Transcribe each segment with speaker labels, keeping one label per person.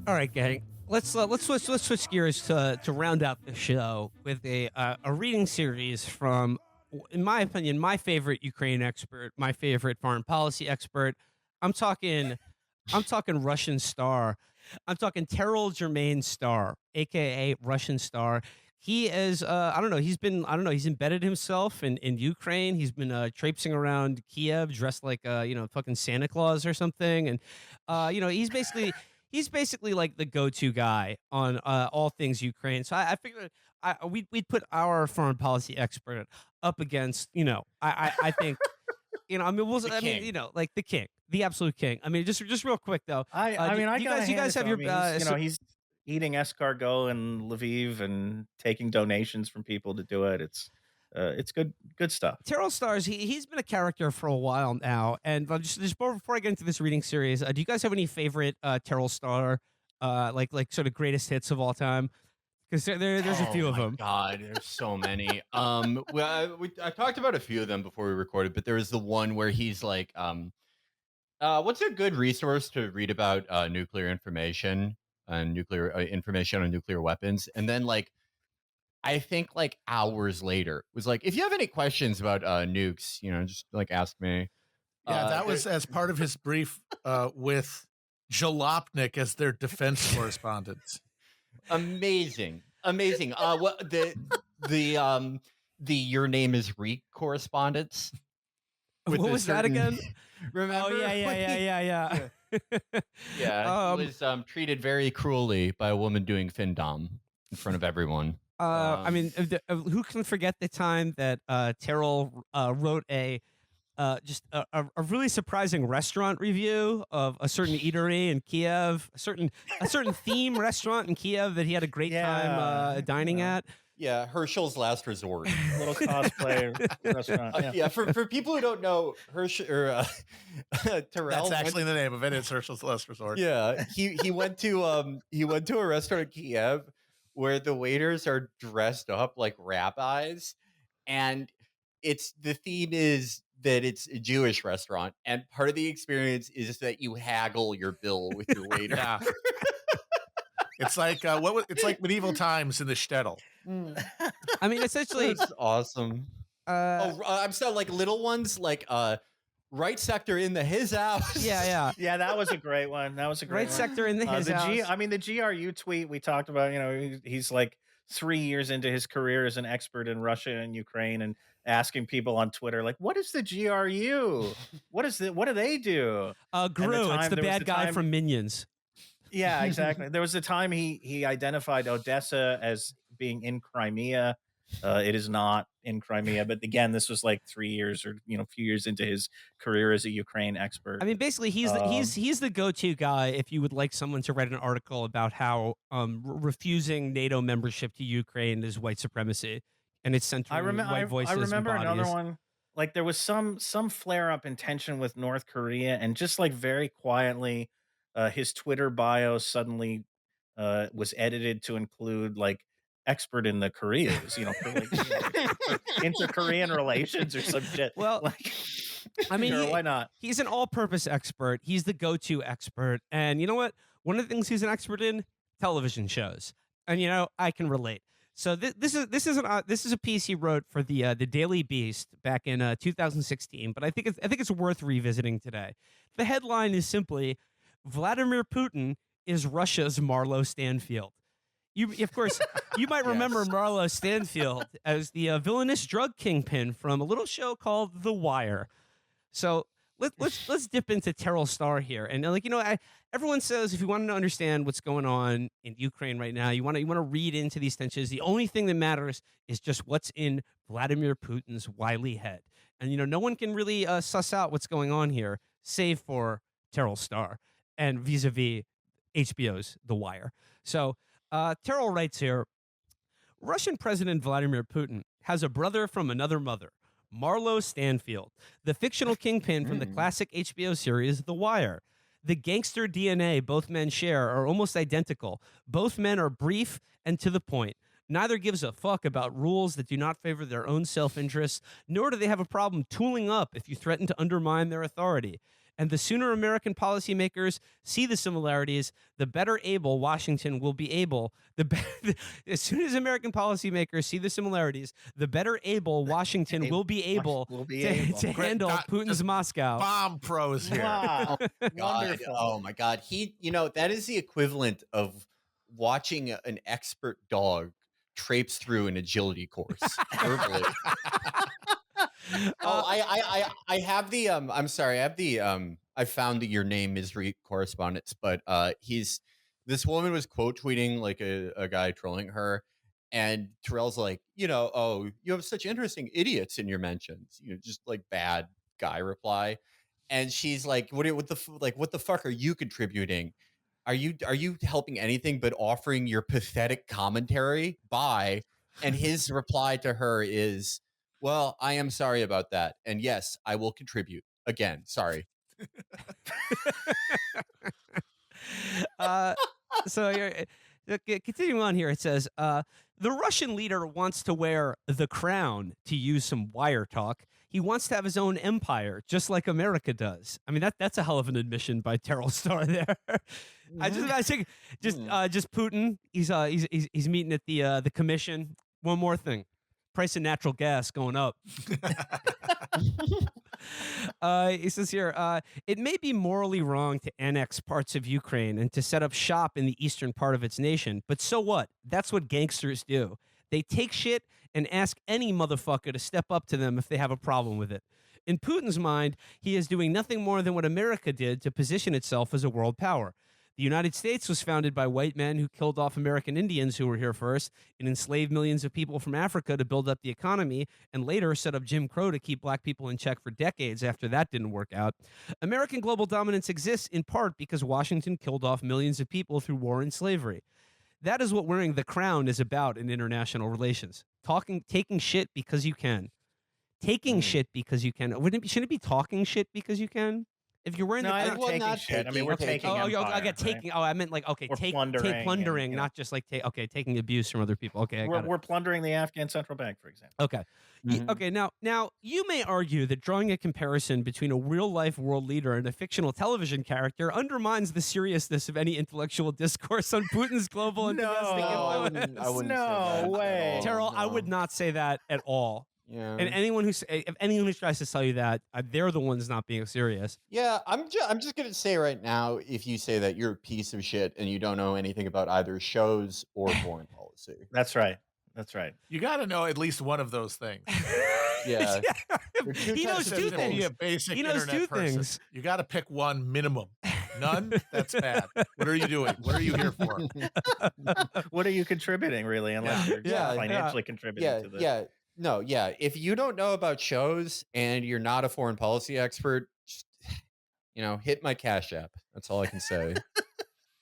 Speaker 1: All right, gang. Let's switch gears to round out the show with a reading series from, in my opinion, my favorite Ukraine expert, my favorite foreign policy expert. I'm talking I'm talking Russian star. I'm talking Terrell Jermaine Star, aka Russian Star. He is I don't know, he's embedded himself in Ukraine. He's been traipsing around Kiev dressed like fucking Santa Claus or something. And he's basically like the go-to guy on all things Ukraine. So I figured we'd put our foreign policy expert up against, I think, I mean, like the king, the absolute king. I mean, just real quick though.
Speaker 2: I mean,
Speaker 1: you guys have your,
Speaker 2: he's eating escargot in Lviv and taking donations from people to do it. It's good stuff.
Speaker 1: Terrell Stars, he's been a character for a while now, and just before I get into this reading series, do you guys have any favorite Terrell Star, like sort of greatest hits of all time? Because there's a few of them.
Speaker 3: God, there's so many. I talked about a few of them before we recorded, but there was the one where he's like, what's a good resource to read about nuclear information and nuclear information on nuclear weapons? And then I think hours later was like, if you have any questions about nukes, just ask me.
Speaker 4: Yeah, that was as part of his brief with Jalopnik as their defense correspondent.
Speaker 3: Amazing. What the your name is Reek correspondence?
Speaker 1: What was that again?
Speaker 3: Remember?
Speaker 1: Oh yeah.
Speaker 3: Yeah, he was treated very cruelly by a woman doing findom in front of everyone.
Speaker 1: I mean, who can forget the time that Terrell wrote just a really surprising restaurant review of a certain eatery in Kiev, a certain theme restaurant in Kiev that he had a great time dining at.
Speaker 3: Yeah, Herschel's Last Resort,
Speaker 2: little cosplay restaurant.
Speaker 3: Yeah, for people who don't know, Terrell.
Speaker 4: That's actually the name of it. It's Herschel's Last Resort.
Speaker 3: Yeah, he went to a restaurant in Kiev where the waiters are dressed up like rabbis, and the theme is that it's a Jewish restaurant, and part of the experience is that you haggle your bill with your waiter.
Speaker 4: Yeah. It's like it's like medieval times in the shtetl.
Speaker 1: I mean, essentially,
Speaker 3: it's awesome. I'm sorry, like little ones, like right sector in his house.
Speaker 1: Yeah.
Speaker 2: That was a great one. That was a great
Speaker 1: right sector in his house.
Speaker 2: The GRU tweet we talked about. He's like 3 years into his career as an expert in Russia and Ukraine, and asking people on Twitter, like, what is the GRU? What do they do?
Speaker 1: Gru, it's the bad guy from Minions.
Speaker 2: Yeah, exactly. There was a time he identified Odessa as being in Crimea. It is not in Crimea, but again, this was like 3 years or a few years into his career as a Ukraine expert.
Speaker 1: I mean, basically, he's the go-to guy if you would like someone to write an article about how refusing NATO membership to Ukraine is white supremacy and it's centering white voices.
Speaker 2: I remember
Speaker 1: and
Speaker 2: another one. Like there was some flare up in tension with North Korea, and just like very quietly, his Twitter bio suddenly was edited to include like expert in the Koreas, inter-Korean relations or some shit.
Speaker 1: Well, I mean,
Speaker 2: why not?
Speaker 1: He's an all-purpose expert. He's the go-to expert, and you know what? One of the things he's an expert in, television shows, and I can relate. So this is a piece he wrote for the Daily Beast back in 2016, but I think it's worth revisiting today. The headline is simply, Vladimir Putin is Russia's Marlo Stanfield. Of course, you might remember Marlo Stanfield as the villainous drug kingpin from a little show called The Wire. So let's dip into Terrell Star here, and everyone says if you want to understand what's going on in Ukraine right now, you want to read into these tensions. The only thing that matters is just what's in Vladimir Putin's wily head, and no one can really suss out what's going on here, save for Terrell Star and vis-a-vis HBO's The Wire. So Terrell writes here, Russian President Vladimir Putin has a brother from another mother, Marlo Stanfield, the fictional kingpin from the classic HBO series The Wire. The gangster DNA both men share are almost identical. Both men are brief and to the point. Neither gives a fuck about rules that do not favor their own self-interest, nor do they have a problem tooling up if you threaten to undermine their authority. And the sooner American policymakers see the similarities, the better able Washington will be able. As soon as American policymakers see the similarities, the better able Washington will be able to handle Putin's Moscow.
Speaker 4: Bomb pros here.
Speaker 2: Wow.
Speaker 3: God,
Speaker 2: Wonderful.
Speaker 3: oh my God. That is the equivalent of watching an expert dog traipse through an agility course verbally. I have the I'm sorry, I have the I found the Your Name Misery correspondence, but this woman was quote tweeting like a guy trolling her, and Terrell's like, oh, you have such interesting idiots in your mentions, just like bad guy reply. And she's like, what the fuck are you contributing? Are you helping anything but offering your pathetic commentary? Bye. And his reply to her is, well, I am sorry about that. And yes, I will contribute. Again, sorry.
Speaker 1: So continuing on here, it says, the Russian leader wants to wear the crown, to use some wire talk. He wants to have his own empire, just like America does. I mean, that's a hell of an admission by Terrell Starr there. I just imagine just Putin. He's meeting at the commission. One more thing, price of natural gas going up. He says here, it may be morally wrong to annex parts of Ukraine and to set up shop in the eastern part of its nation, but so what? That's what gangsters do. They take shit and ask any motherfucker to step up to them if they have a problem with it. In Putin's mind, he is doing nothing more than what America did to position itself as a world power. The United States was founded by white men who killed off American Indians who were here first and enslaved millions of people from Africa to build up the economy, and later set up Jim Crow to keep black people in check for decades after that didn't work out. American global dominance exists in part because Washington killed off millions of people through war and slavery. That is what wearing the crown is about in international relations. Taking shit because you can. Taking shit because you can. Shouldn't it be talking shit because you can? If you're wearing
Speaker 2: No, I
Speaker 1: the
Speaker 2: don't taking shit. I mean, we're taking empire,
Speaker 1: I got taking.
Speaker 2: right?
Speaker 1: Oh, I meant like, okay,
Speaker 2: We're
Speaker 1: take
Speaker 2: plundering and,
Speaker 1: not just like taking abuse from other people. Okay, I got it.
Speaker 2: We're plundering the Afghan central bank, for example.
Speaker 1: Okay. Okay, now you may argue that drawing a comparison between a real-life world leader and a fictional television character undermines the seriousness of any intellectual discourse on Putin's global and domestic influence.
Speaker 3: I wouldn't
Speaker 2: No
Speaker 3: say that
Speaker 2: way.
Speaker 3: at all,
Speaker 1: Terrell, I
Speaker 3: no.
Speaker 1: would not say that at all.
Speaker 3: Yeah.
Speaker 1: And if anyone who tries to tell you that, they're the ones not being serious.
Speaker 3: Yeah, I'm just gonna say right now, if you say that, you're a piece of shit and you don't know anything about either shows or foreign policy.
Speaker 2: That's right. That's right.
Speaker 4: You got to know at least one of those things.
Speaker 3: Yeah.
Speaker 1: He knows two
Speaker 4: To be
Speaker 1: things.
Speaker 4: a basic
Speaker 1: He knows
Speaker 4: internet
Speaker 1: two
Speaker 4: person.
Speaker 1: things.
Speaker 4: You got to pick one minimum. None? That's bad. What are you doing? What are you here for?
Speaker 2: What are you contributing, really, unless you're
Speaker 3: Yeah,
Speaker 2: financially contributing to this?
Speaker 3: No, yeah. If you don't know about shows and you're not a foreign policy expert, just, hit my Cash App. That's all I can say.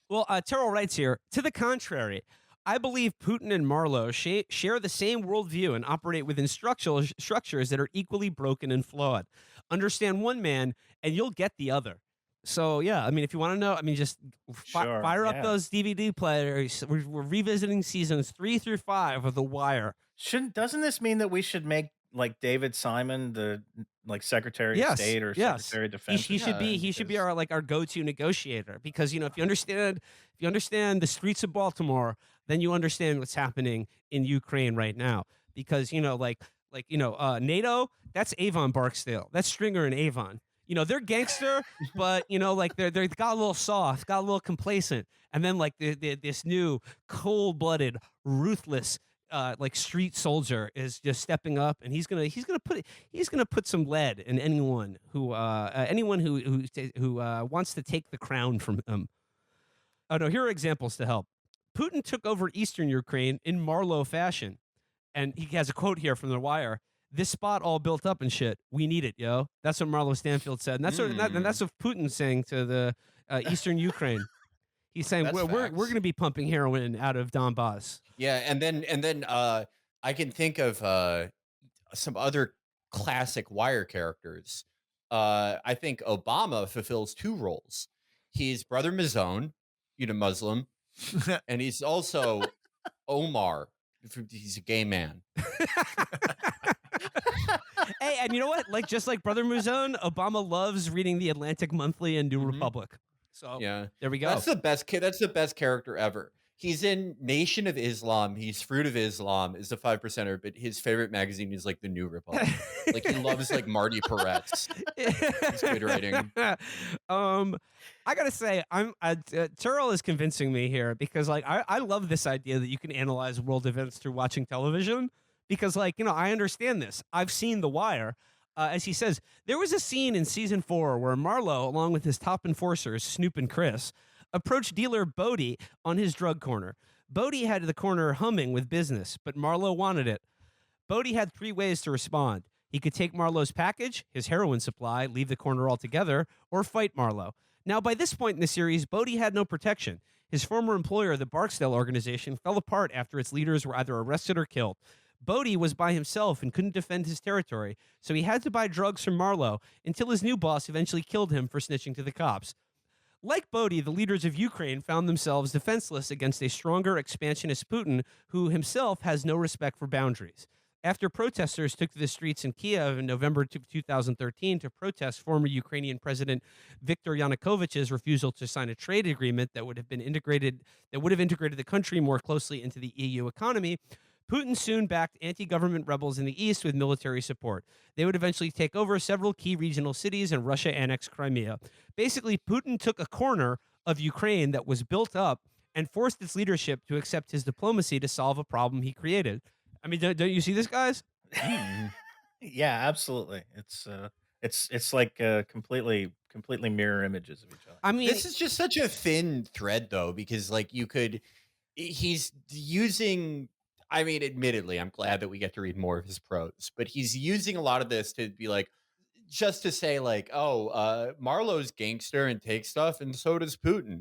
Speaker 1: Well, Terrell writes here, to the contrary, I believe Putin and Marlowe share the same worldview and operate within structures that are equally broken and flawed. Understand one man, and you'll get the other. So, yeah, I mean, if you want to know, I mean, just fire up those DVD players. We're revisiting seasons 3 through 5 of The Wire.
Speaker 2: Doesn't this mean that we should make like David Simon the Secretary of State or Secretary of Defense?
Speaker 1: He should be our go-to negotiator, because if you understand the streets of Baltimore, then you understand what's happening in Ukraine right now. Because NATO, that's Avon Barksdale, that's Stringer and Avon. They're gangster, but they're got a little soft, got a little complacent, and then this new cold-blooded, ruthless street soldier is just stepping up, and he's gonna put some lead in anyone who wants to take the crown from him. Oh no, here are examples to help. Putin took over eastern Ukraine in Marlowe fashion, and he has a quote here from The Wire. This spot all built up and shit. We need it, yo. That's what Marlowe Stanfield said, and that's what Putin's saying to the eastern Ukraine. He's saying we're going to be pumping heroin out of Donbass.
Speaker 3: Yeah, and then I can think of some other classic Wire characters. I think Obama fulfills two roles. He's Brother Mazone, Muslim, and he's also Omar. He's a gay man.
Speaker 1: Hey, and you know what? Like just like Brother Muzone, Obama loves reading the Atlantic Monthly and New Republic. So
Speaker 3: Yeah,
Speaker 1: there we go.
Speaker 3: that's the best. That's the best character ever. He's in Nation of Islam. He's Fruit of Islam is a 5%er, but his favorite magazine is like the New Republic. Like he loves like Marty Peretz. It's good writing.
Speaker 1: I gotta say, Terrell is convincing me here because like I love this idea that you can analyze world events through watching television because like I understand this. I've seen The Wire. As he says, there was a scene in season 4 where Marlowe, along with his top enforcers, Snoop and Chris, approached dealer Bodie on his drug corner. Bodie had the corner humming with business, but Marlowe wanted it. Bodie had 3 ways to respond. He could take Marlowe's package, his heroin supply, leave the corner altogether, or fight Marlowe. Now, by this point in the series, Bodie had no protection. His former employer, the Barksdale organization, fell apart after its leaders were either arrested or killed. Bodie was by himself and couldn't defend his territory, so he had to buy drugs from Marlowe until his new boss eventually killed him for snitching to the cops. Like Bodie, the leaders of Ukraine found themselves defenseless against a stronger expansionist Putin who himself has no respect for boundaries. After protesters took to the streets in Kiev in November 2013 to protest former Ukrainian President Viktor Yanukovych's refusal to sign a trade agreement that would have integrated the country more closely into the EU economy, Putin soon backed anti-government rebels in the east with military support. They would eventually take over several key regional cities and Russia annexed Crimea. Basically, Putin took a corner of Ukraine that was built up and forced its leadership to accept his diplomacy to solve a problem he created. I mean, don't you see this, guys?
Speaker 2: Yeah, absolutely. It's like completely mirror images of each other.
Speaker 1: I mean,
Speaker 3: This is just such a thin thread, though, because like he's using. I mean, admittedly, I'm glad that we get to read more of his prose, but he's using a lot of this to be like, just to say like, oh, Marlowe's gangster and takes stuff, and so does Putin.